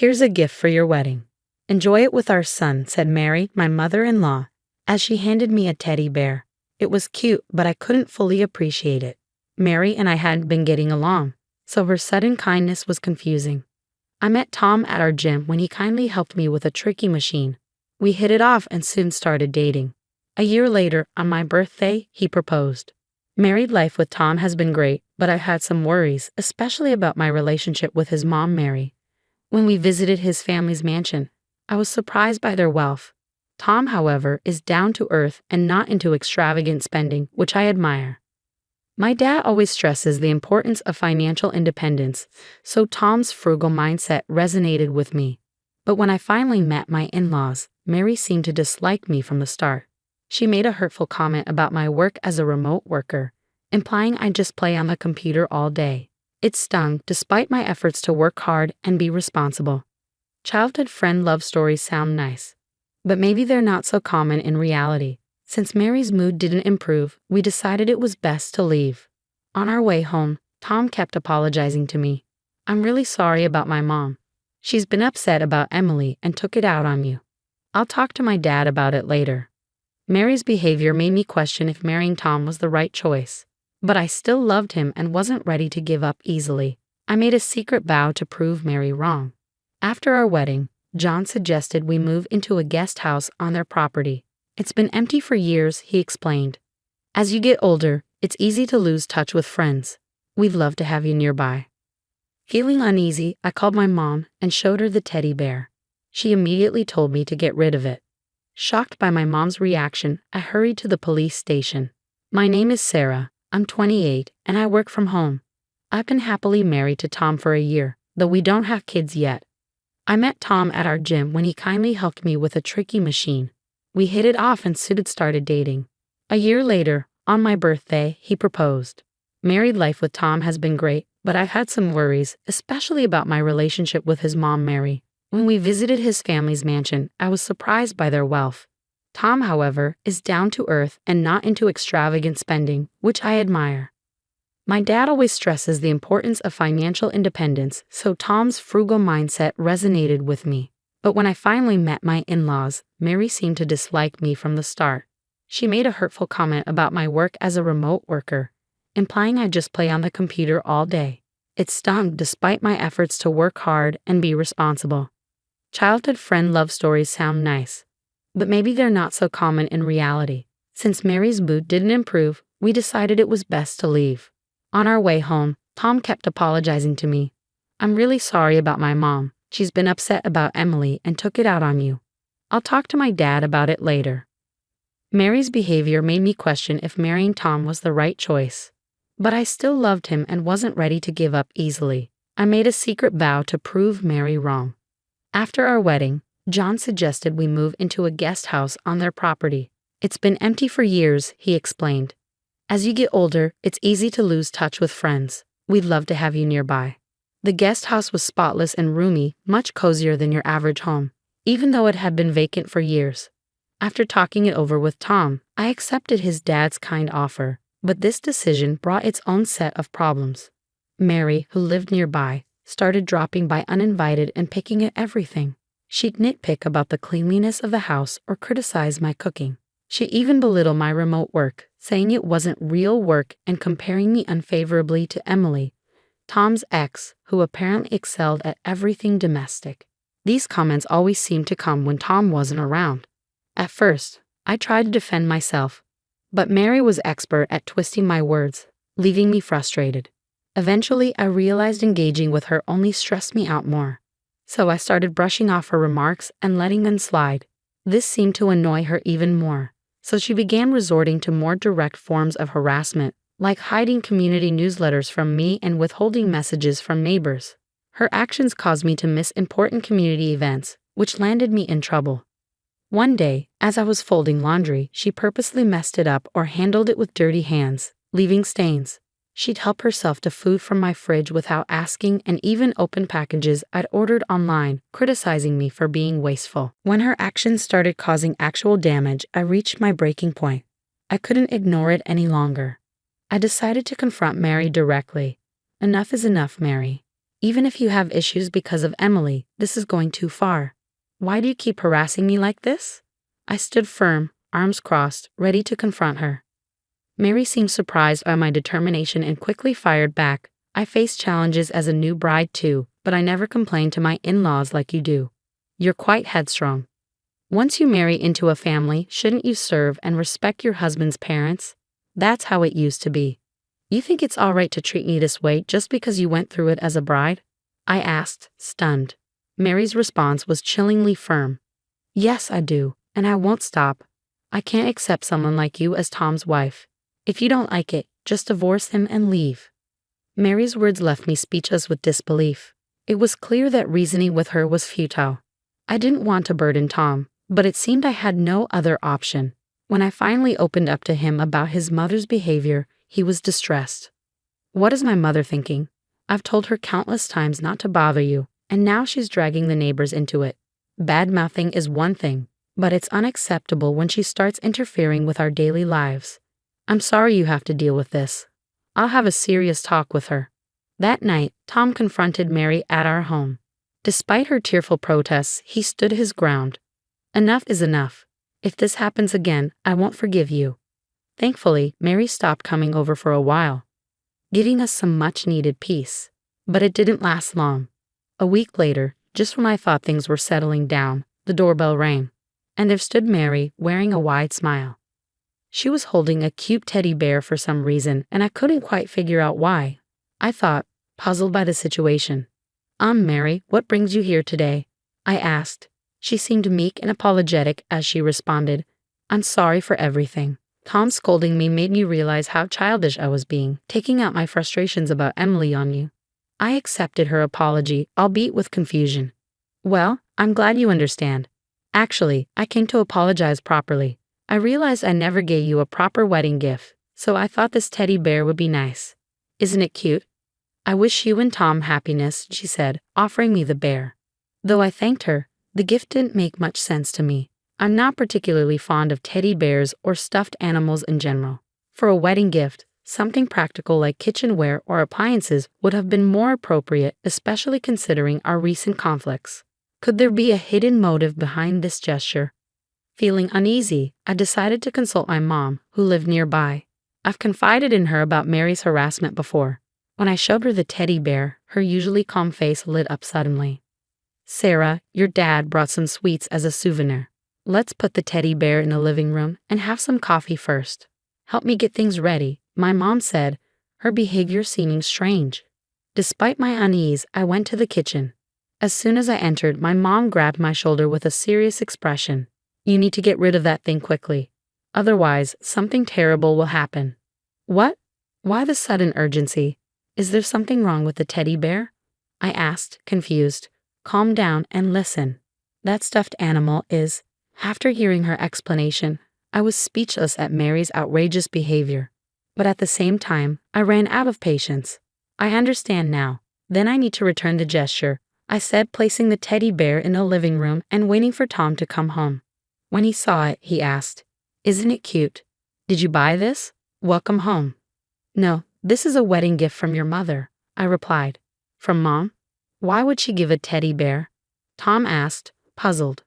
Here's a gift for your wedding. Enjoy it with our son, said Mary, my mother-in-law, as she handed me a teddy bear. It was cute, but I couldn't fully appreciate it. Mary and I hadn't been getting along, so her sudden kindness was confusing. I met Tom at our gym when he kindly helped me with a tricky machine. We hit it off and soon started dating. A year later, on my birthday, he proposed. Married life with Tom has been great, but I've had some worries, especially about my relationship with his mom, Mary. When we visited his family's mansion, I was surprised by their wealth. Tom, however, is down to earth and not into extravagant spending, which I admire. My dad always stresses the importance of financial independence, so Tom's frugal mindset resonated with me. But when I finally met my in-laws, Mary seemed to dislike me from the start. She made a hurtful comment about my work as a remote worker, implying I just play on the computer all day. It stung, despite my efforts to work hard and be responsible. Childhood friend love stories sound nice, but maybe they're not so common in reality. Since Mary's mood didn't improve, we decided it was best to leave. On our way home, Tom kept apologizing to me. I'm really sorry about my mom. She's been upset about Emily and took it out on you. I'll talk to my dad about it later. Mary's behavior made me question if marrying Tom was the right choice. But I still loved him and wasn't ready to give up easily. I made a secret vow to prove Mary wrong. After our wedding, John suggested we move into a guest house on their property. It's been empty for years, he explained. As you get older, it's easy to lose touch with friends. We'd love to have you nearby. Feeling uneasy, I called my mom and showed her the teddy bear. She immediately told me to get rid of it. Shocked by my mom's reaction, I hurried to the police station. My name is Sarah, I'm 28, and I work from home. I've been happily married to Tom for a year, though we don't have kids yet. I met Tom at our gym when he kindly helped me with a tricky machine. We hit it off and soon started dating. A year later, on my birthday, he proposed. Married life with Tom has been great, but I've had some worries, especially about my relationship with his mom, Mary. When we visited his family's mansion, I was surprised by their wealth. Tom, however, is down to earth and not into extravagant spending, which I admire. My dad always stresses the importance of financial independence, so Tom's frugal mindset resonated with me. But when I finally met my in-laws, Mary seemed to dislike me from the start. She made a hurtful comment about my work as a remote worker, implying I just play on the computer all day. It stung despite my efforts to work hard and be responsible. Childhood friend love stories sound nice, but maybe they're not so common in reality. Since Mary's mood didn't improve, we decided it was best to leave. On our way home, Tom kept apologizing to me. I'm really sorry about my mom. She's been upset about Emily and took it out on you. I'll talk to my dad about it later. Mary's behavior made me question if marrying Tom was the right choice. But I still loved him and wasn't ready to give up easily. I made a secret vow to prove Mary wrong. After our wedding, John suggested we move into a guest house on their property. It's been empty for years, he explained. As you get older, it's easy to lose touch with friends. We'd love to have you nearby. The guest house was spotless and roomy, much cozier than your average home, even though it had been vacant for years. After talking it over with Tom, I accepted his dad's kind offer, but this decision brought its own set of problems. Mary, who lived nearby, started dropping by uninvited and picking at everything. She'd nitpick about the cleanliness of the house or criticize my cooking. She even belittled my remote work, saying it wasn't real work and comparing me unfavorably to Emily, Tom's ex, who apparently excelled at everything domestic. These comments always seemed to come when Tom wasn't around. At first, I tried to defend myself, but Mary was expert at twisting my words, leaving me frustrated. Eventually, I realized engaging with her only stressed me out more. So I started brushing off her remarks and letting them slide. This seemed to annoy her even more, so she began resorting to more direct forms of harassment, like hiding community newsletters from me and withholding messages from neighbors. Her actions caused me to miss important community events, which landed me in trouble. One day, as I was folding laundry, she purposely messed it up or handled it with dirty hands, leaving stains. She'd help herself to food from my fridge without asking and even opened packages I'd ordered online, criticizing me for being wasteful. When her actions started causing actual damage, I reached my breaking point. I couldn't ignore it any longer. I decided to confront Mary directly. Enough is enough, Mary. Even if you have issues because of Emily, this is going too far. Why do you keep harassing me like this? I stood firm, arms crossed, ready to confront her. Mary seemed surprised by my determination and quickly fired back. I faced challenges as a new bride too, but I never complained to my in-laws like you do. You're quite headstrong. Once you marry into a family, shouldn't you serve and respect your husband's parents? That's how it used to be. You think it's all right to treat me this way just because you went through it as a bride? I asked, stunned. Mary's response was chillingly firm. Yes, I do, and I won't stop. I can't accept someone like you as Tom's wife. If you don't like it, just divorce him and leave. Mary's words left me speechless with disbelief. It was clear that reasoning with her was futile. I didn't want to burden Tom, but it seemed I had no other option. When I finally opened up to him about his mother's behavior, he was distressed. What is my mother thinking? I've told her countless times not to bother you, and now she's dragging the neighbors into it. Bad-mouthing is one thing, but it's unacceptable when she starts interfering with our daily lives. I'm sorry you have to deal with this. I'll have a serious talk with her. That night, Tom confronted Mary at our home. Despite her tearful protests, he stood his ground. Enough is enough. If this happens again, I won't forgive you. Thankfully, Mary stopped coming over for a while, giving us some much-needed peace. But it didn't last long. A week later, just when I thought things were settling down, the doorbell rang, and there stood Mary, wearing a wide smile. She was holding a cute teddy bear for some reason, and I couldn't quite figure out why. I thought, puzzled by the situation. Mary, what brings you here today? I asked. She seemed meek and apologetic as she responded, I'm sorry for everything. Tom scolding me made me realize how childish I was being, taking out my frustrations about Emily on you. I accepted her apology, albeit with confusion. Well, I'm glad you understand. Actually, I came to apologize properly. I realized I never gave you a proper wedding gift, so I thought this teddy bear would be nice. Isn't it cute? I wish you and Tom happiness, she said, offering me the bear. Though I thanked her, the gift didn't make much sense to me. I'm not particularly fond of teddy bears or stuffed animals in general. For a wedding gift, something practical like kitchenware or appliances would have been more appropriate, especially considering our recent conflicts. Could there be a hidden motive behind this gesture? Feeling uneasy, I decided to consult my mom, who lived nearby. I've confided in her about Mary's harassment before. When I showed her the teddy bear, her usually calm face lit up suddenly. Sarah, your dad brought some sweets as a souvenir. Let's put the teddy bear in the living room and have some coffee first. Help me get things ready, my mom said, her behavior seeming strange. Despite my unease, I went to the kitchen. As soon as I entered, my mom grabbed my shoulder with a serious expression. You need to get rid of that thing quickly. Otherwise, something terrible will happen. What? Why the sudden urgency? Is there something wrong with the teddy bear? I asked, confused. Calm down and listen. That stuffed animal is... After hearing her explanation, I was speechless at Mary's outrageous behavior. But at the same time, I ran out of patience. I understand now. Then I need to return the gesture, I said, placing the teddy bear in the living room and waiting for Tom to come home. When he saw it, he asked, Isn't it cute? Did you buy this? Welcome home. No, this is a wedding gift from your mother, I replied. From Mom? Why would she give a teddy bear? Tom asked, puzzled.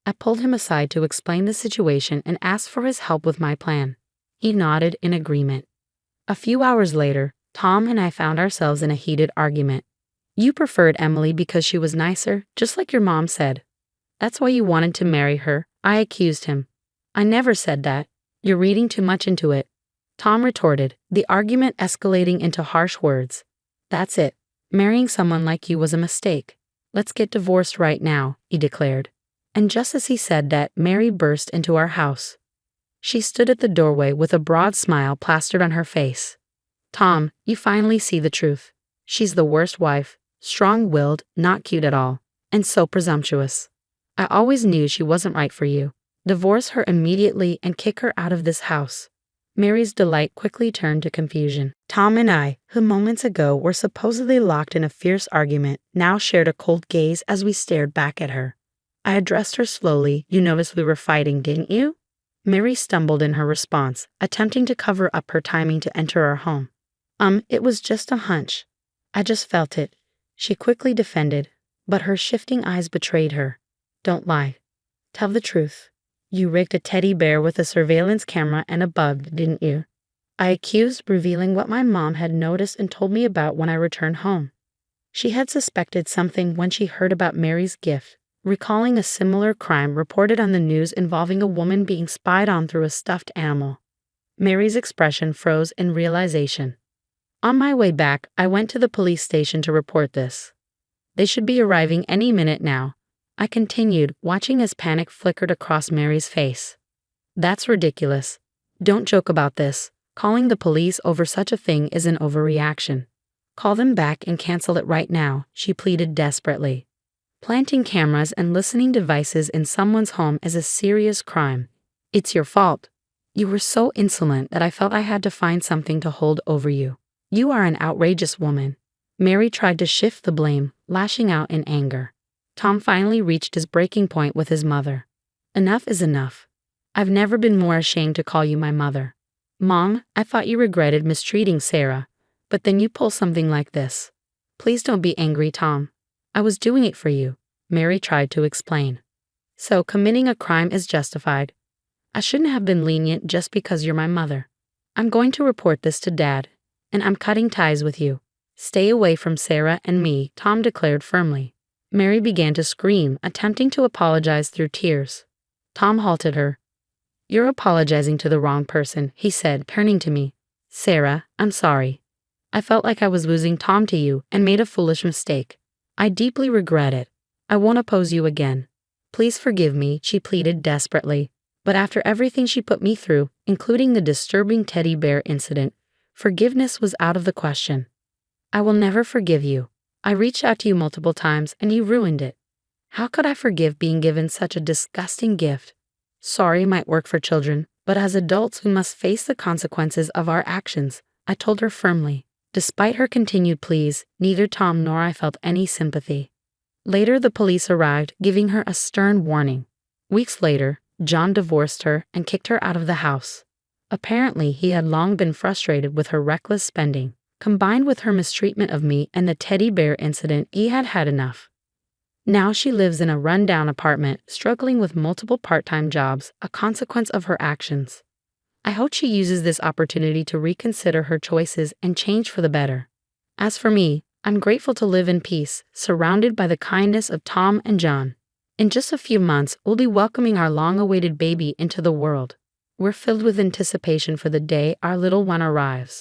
I pulled him aside to explain the situation and asked for his help with my plan. He nodded in agreement. A few hours later, Tom and I found ourselves in a heated argument. You preferred Emily because she was nicer, just like your mom said. That's why you wanted to marry her, I accused him. I never said that. You're reading too much into it. Tom retorted, the argument escalating into harsh words. That's it. Marrying someone like you was a mistake. Let's get divorced right now, he declared. And just as he said that, Mary burst into our house. She stood at the doorway with a broad smile plastered on her face. Tom, you finally see the truth. She's the worst wife, strong-willed, not cute at all, and so presumptuous. I always knew she wasn't right for you. Divorce her immediately and kick her out of this house. Mary's delight quickly turned to confusion. Tom and I, who moments ago were supposedly locked in a fierce argument, now shared a cold gaze as we stared back at her. I addressed her slowly. You noticed we were fighting, didn't you? Mary stumbled in her response, attempting to cover up her timing to enter our home. It was just a hunch. I just felt it. She quickly defended, but her shifting eyes betrayed her. Don't lie. Tell the truth. You rigged a teddy bear with a surveillance camera and a bug, didn't you? I accused, revealing what my mom had noticed and told me about when I returned home. She had suspected something when she heard about Mary's gift, recalling a similar crime reported on the news involving a woman being spied on through a stuffed animal. Mary's expression froze in realization. On my way back, I went to the police station to report this. They should be arriving any minute now, I continued, watching as panic flickered across Mary's face. That's ridiculous. Don't joke about this. Calling the police over such a thing is an overreaction. Call them back and cancel it right now, she pleaded desperately. Planting cameras and listening devices in someone's home is a serious crime. It's your fault. You were so insolent that I felt I had to find something to hold over you. You are an outrageous woman. Mary tried to shift the blame, lashing out in anger. Tom finally reached his breaking point with his mother. Enough is enough. I've never been more ashamed to call you my mother. Mom, I thought you regretted mistreating Sarah, but then you pull something like this. Please don't be angry, Tom. I was doing it for you, Mary tried to explain. So committing a crime is justified. I shouldn't have been lenient just because you're my mother. I'm going to report this to Dad, and I'm cutting ties with you. Stay away from Sarah and me, Tom declared firmly. Mary began to scream, attempting to apologize through tears. Tom halted her. You're apologizing to the wrong person, he said, turning to me. Sarah, I'm sorry. I felt like I was losing Tom to you and made a foolish mistake. I deeply regret it. I won't oppose you again. Please forgive me, she pleaded desperately. But after everything she put me through, including the disturbing teddy bear incident, forgiveness was out of the question. I will never forgive you. I reached out to you multiple times and you ruined it. How could I forgive being given such a disgusting gift? Sorry might work for children, but as adults we must face the consequences of our actions, I told her firmly. Despite her continued pleas, neither Tom nor I felt any sympathy. Later the police arrived, giving her a stern warning. Weeks later, John divorced her and kicked her out of the house. Apparently, he had long been frustrated with her reckless spending. Combined with her mistreatment of me and the teddy bear incident, he had had enough. Now she lives in a run-down apartment, struggling with multiple part-time jobs, a consequence of her actions. I hope she uses this opportunity to reconsider her choices and change for the better. As for me, I'm grateful to live in peace, surrounded by the kindness of Tom and John. In just a few months, we'll be welcoming our long-awaited baby into the world. We're filled with anticipation for the day our little one arrives.